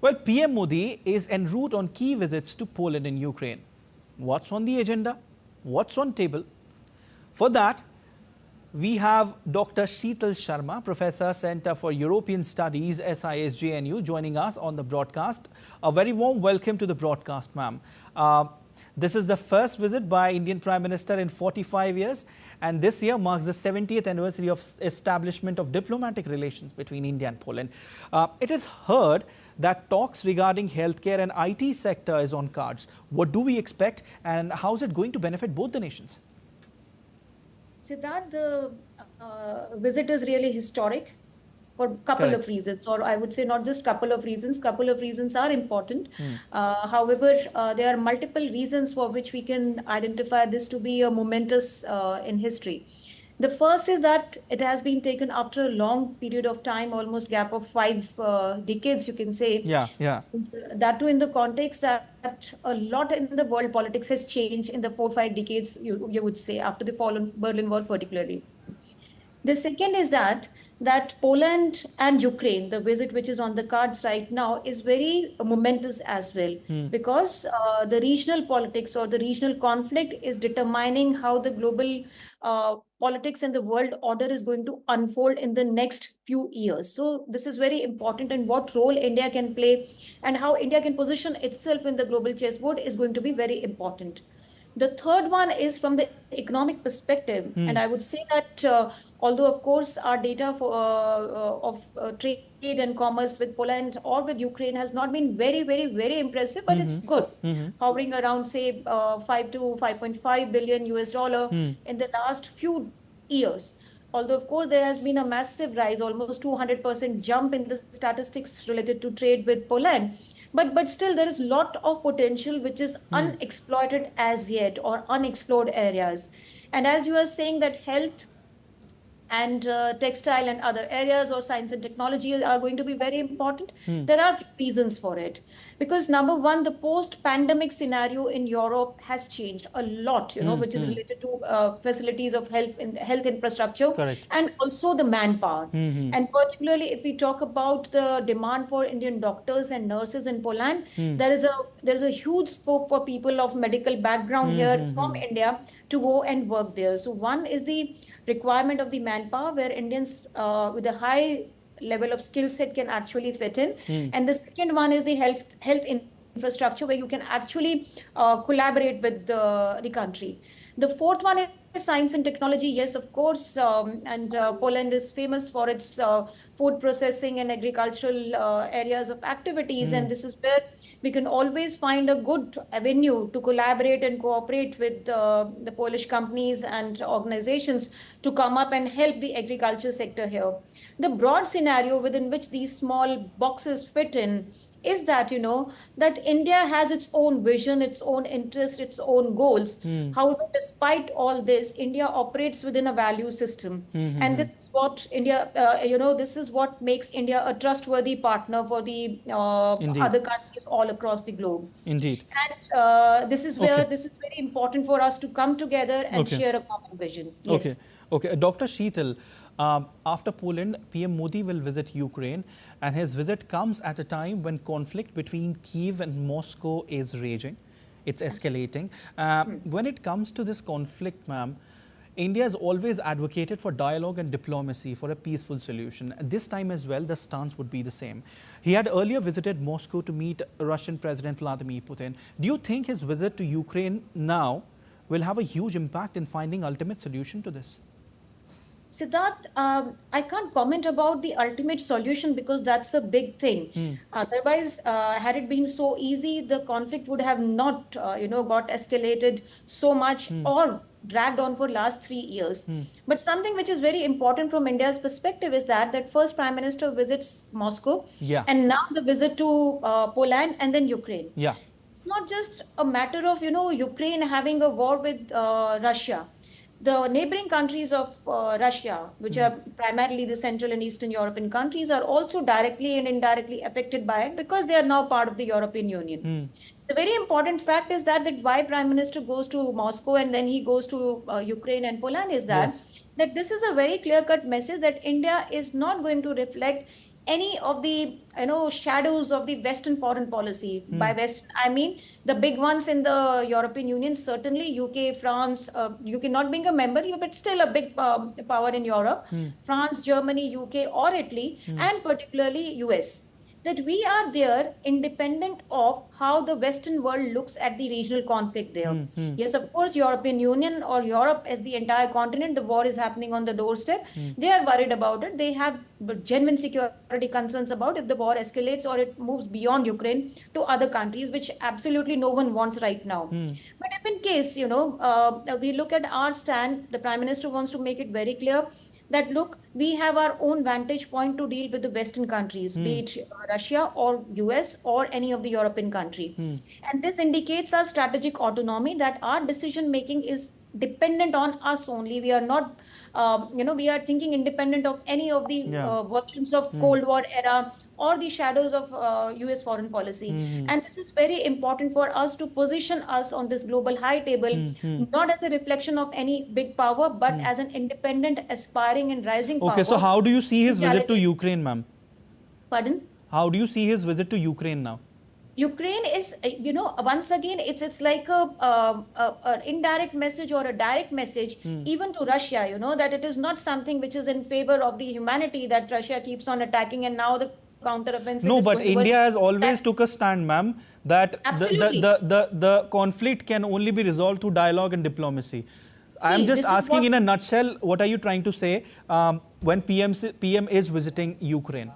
Well, PM Modi is en route on key visits to Poland and Ukraine. What's on the agenda? What's on table? For that, we have Dr. Sheetal Sharma, Professor, Center for European Studies, SIS JNU, joining us on the broadcast. A very warm welcome to the broadcast, ma'am. This is the first visit by Indian Prime Minister in 45 years, and this year marks the 70th anniversary of establishment of diplomatic relations between India and Poland. It is heard that talks regarding healthcare and IT sector is on cards. What do we expect, and how is it going to benefit both the nations? Siddharth, the visit is really historic for a couple of reasons, or I would say not just couple of reasons. Couple of reasons are important. However, there are multiple reasons for which we can identify this to be a momentous in history. The first is that it has been taken after a long period of time, almost gap of 5 decades, you can say. Yeah. That too in the context that a lot in the world politics has changed in the 4-5 decades, you would say, after the fall of Berlin Wall particularly. The second is that Poland and Ukraine, the visit which is on the cards right now, is very momentous as well, because the regional politics or the regional conflict is determining how the global politics and the world order is going to unfold in the next few years. So this is very important, and what role India can play and how India can position itself in the global chessboard is going to be very important. The third one is from the economic perspective, and I would say that although of course our data of trade and commerce with Poland or with Ukraine has not been very impressive, but it's good, hovering around say 5 to 5.5 billion US dollar in the last few years. Although of course there has been a massive rise, almost 200% jump in the statistics related to trade with Poland. But still there is a lot of potential which is unexploited as yet, or unexplored areas. And as you are saying that health and textile and other areas or science and technology are going to be very important. There are reasons for it. Because number one, the post-pandemic scenario in Europe has changed a lot, which is related to facilities of health infrastructure. Correct. And also the manpower. And particularly if we talk about the demand for Indian doctors and nurses in Poland, there is a huge scope for people of medical background here from India to go and work there. So one is the requirement of the manpower, where Indians with a high level of skill set can actually fit in. And the second one is the health infrastructure, where you can actually collaborate with the country. The fourth one is science and technology. Yes, of course, and Poland is famous for its food processing and agricultural areas of activities, and this is where we can always find a good avenue to collaborate and cooperate with the Polish companies and organizations to come up and help the agriculture sector here. The broad scenario within which these small boxes fit in is that, that India has its own vision, its own interest, its own goals. However, despite all this, India operates within a value system. And this is what India, this is what makes India a trustworthy partner for the other countries all across the globe. Indeed. And this is where this is very important for us to come together and share a common vision. Yes. Okay. Dr. Sheetal, after Poland, PM Modi will visit Ukraine, and his visit comes at a time when conflict between Kyiv and Moscow is raging. It's escalating. When it comes to this conflict, ma'am, India has always advocated for dialogue and diplomacy for a peaceful solution. This time as well, the stance would be the same. He had earlier visited Moscow to meet Russian President Vladimir Putin. Do you think his visit to Ukraine now will have a huge impact in finding ultimate solution to this? Siddharth, I can't comment about the ultimate solution because that's a big thing. Otherwise, had it been so easy, the conflict would have not, got escalated so much or dragged on for last 3 years. But something which is very important from India's perspective is that first Prime Minister visits Moscow, and now the visit to Poland and then Ukraine. It's not just a matter of, Ukraine having a war with Russia. The neighboring countries of Russia, which are primarily the Central and Eastern European countries, are also directly and indirectly affected by it because they are now part of the European Union. The very important fact is that why Prime Minister goes to Moscow and then he goes to Ukraine and Poland is that this is a very clear-cut message that India is not going to reflect any of the shadows of the Western foreign policy. By West, I mean the big ones in the European Union, certainly UK, France, UK not being a member, but still a big power in Europe, France, Germany, UK, or Italy, and particularly US. That we are there independent of how the Western world looks at the regional conflict there. Yes, of course, European Union or Europe as the entire continent, the war is happening on the doorstep. They are worried about it. They have genuine security concerns about if the war escalates or it moves beyond Ukraine to other countries, which absolutely no one wants right now. But if in case, we look at our stand, the Prime Minister wants to make it very clear that look, we have our own vantage point to deal with the Western countries, be it Russia or US or any of the European country. And this indicates our strategic autonomy, that our decision making is dependent on us only. We are not, we are thinking independent of any of the versions of Cold War era or the shadows of US foreign policy. And this is very important for us to position us on this global high table, not as a reflection of any big power, but as an independent, aspiring and rising power. Okay, so how do you see his visit to Ukraine, ma'am? Pardon? How do you see his visit to Ukraine now? Ukraine is, once again, it's like a indirect message or a direct message, even to Russia, that it is not something which is in favor of the humanity, that Russia keeps on attacking and now the counter-offensive. No, but India has always took a stand, ma'am, that the conflict can only be resolved through dialogue and diplomacy. I am just asking in a nutshell, what are you trying to say when PM is visiting Ukraine?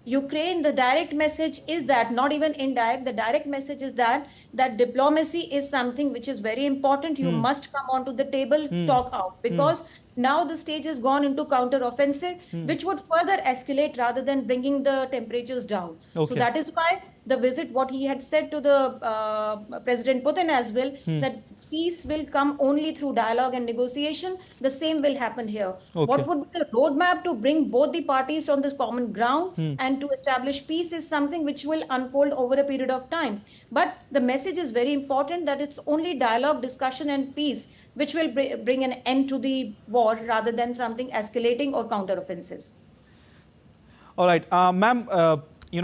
Ukraine, the direct message is that, not even indirect, the direct message is that diplomacy is something which is very important. You must come onto the table, talk out, because now the stage has gone into counter-offensive, which would further escalate rather than bringing the temperatures down. Okay. So that is why the visit, what he had said to the President Putin as well, that peace will come only through dialogue and negotiation. The same will happen here. Okay. What would be the roadmap to bring both the parties on this common ground and to establish peace is something which will unfold over a period of time. But the message is very important, that it's only dialogue, discussion and peace which will bring an end to the war rather than something escalating or counter-offensives. All right, ma'am,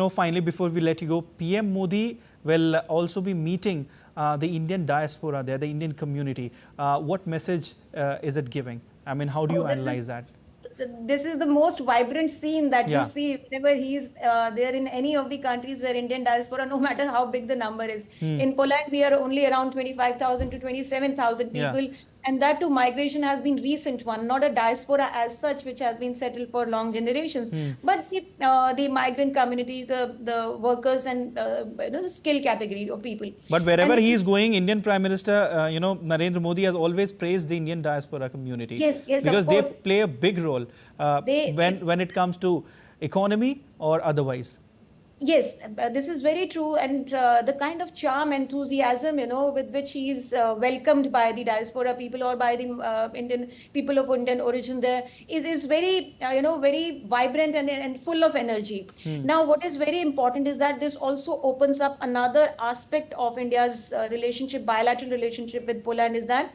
finally, before we let you go, PM Modi will also be meeting the Indian diaspora there, the Indian community. What message is it giving? I mean, how do you analyze that? This is the most vibrant scene that you see whenever he's there in any of the countries where Indian diaspora, no matter how big the number is. In Poland, we are only around 25,000 to 27,000 people. And that too, migration has been recent one, not a diaspora as such, which has been settled for long generations. But the migrant community, the workers and the skill category of people. But wherever he is going, Indian Prime Minister, Narendra Modi has always praised the Indian diaspora community. Yes, because they play a big role when it comes to economy or otherwise. Yes, this is very true, and the kind of charm, enthusiasm, with which he is welcomed by the diaspora people or by the Indian people of Indian origin there is very, very vibrant and full of energy. Now, what is very important is that this also opens up another aspect of India's bilateral relationship with Poland, is that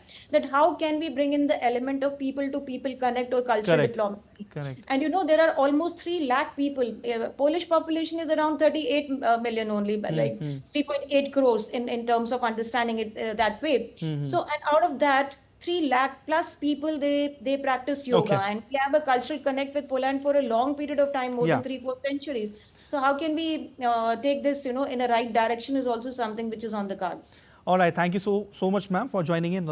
how can we bring in the element of people-to-people connect or cultural diplomacy? Correct. And there are almost 3 lakh people. Polish population is around 38 million only, but like 3.8 crores in terms of understanding it that way. So, and out of that, 3 lakh plus people, they practice yoga, and we have a cultural connect with Poland for a long period of time, more than 3-4 centuries. So how can we take this, in a right direction is also something which is on the cards. All right. Thank you so much, ma'am, for joining in.